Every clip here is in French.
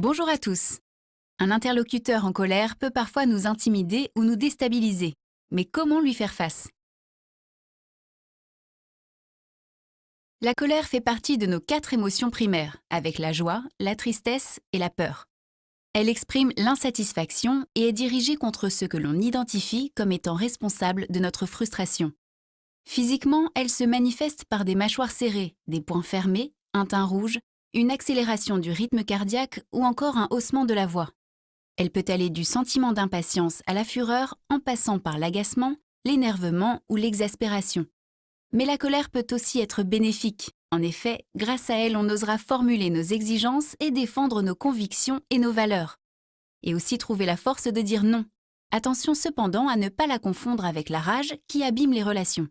Bonjour à tous. Un interlocuteur en colère peut parfois nous intimider ou nous déstabiliser. Mais comment lui faire face? La colère fait partie de nos 4 émotions primaires, avec la joie, la tristesse et la peur. Elle exprime l'insatisfaction et est dirigée contre ceux que l'on identifie comme étant responsables de notre frustration. Physiquement, elle se manifeste par des mâchoires serrées, des poings fermés, un teint rouge, une accélération du rythme cardiaque ou encore un haussement de la voix. Elle peut aller du sentiment d'impatience à la fureur en passant par l'agacement, l'énervement ou l'exaspération. Mais la colère peut aussi être bénéfique. En effet, grâce à elle, on osera formuler nos exigences et défendre nos convictions et nos valeurs. Et aussi trouver la force de dire non. Attention cependant à ne pas la confondre avec la rage qui abîme les relations.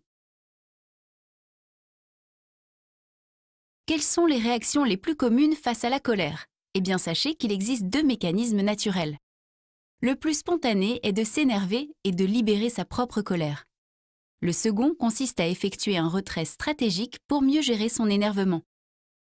Quelles sont les réactions les plus communes face à la colère? Eh bien, sachez qu'il existe 2 mécanismes naturels. Le plus spontané est de s'énerver et de libérer sa propre colère. Le second consiste à effectuer un retrait stratégique pour mieux gérer son énervement.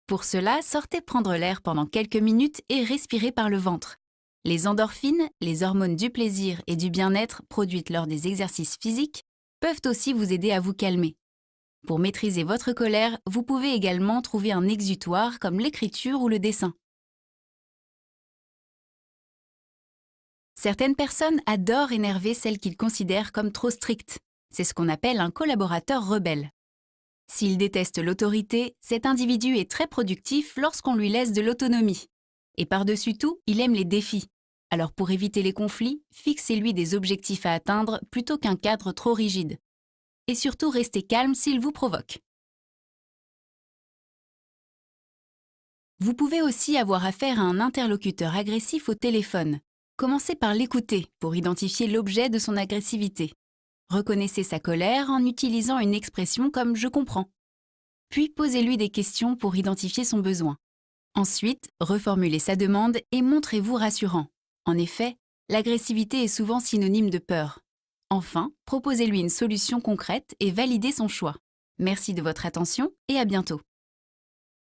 Pour cela, sortez prendre l'air pendant quelques minutes et respirez par le ventre. Les endorphines, les hormones du plaisir et du bien-être produites lors des exercices physiques, peuvent aussi vous aider à vous calmer. Pour maîtriser votre colère, vous pouvez également trouver un exutoire comme l'écriture ou le dessin. Certaines personnes adorent énerver celles qu'ils considèrent comme trop strictes. C'est ce qu'on appelle un collaborateur rebelle. S'il déteste l'autorité, cet individu est très productif lorsqu'on lui laisse de l'autonomie. Et par-dessus tout, il aime les défis. Alors pour éviter les conflits, fixez-lui des objectifs à atteindre plutôt qu'un cadre trop rigide. Et surtout, restez calme s'il vous provoque. Vous pouvez aussi avoir affaire à un interlocuteur agressif au téléphone. Commencez par l'écouter pour identifier l'objet de son agressivité. Reconnaissez sa colère en utilisant une expression comme « je comprends ». Puis posez-lui des questions pour identifier son besoin. Ensuite, reformulez sa demande et montrez-vous rassurant. En effet, l'agressivité est souvent synonyme de peur. Enfin, proposez-lui une solution concrète et validez son choix. Merci de votre attention et à bientôt.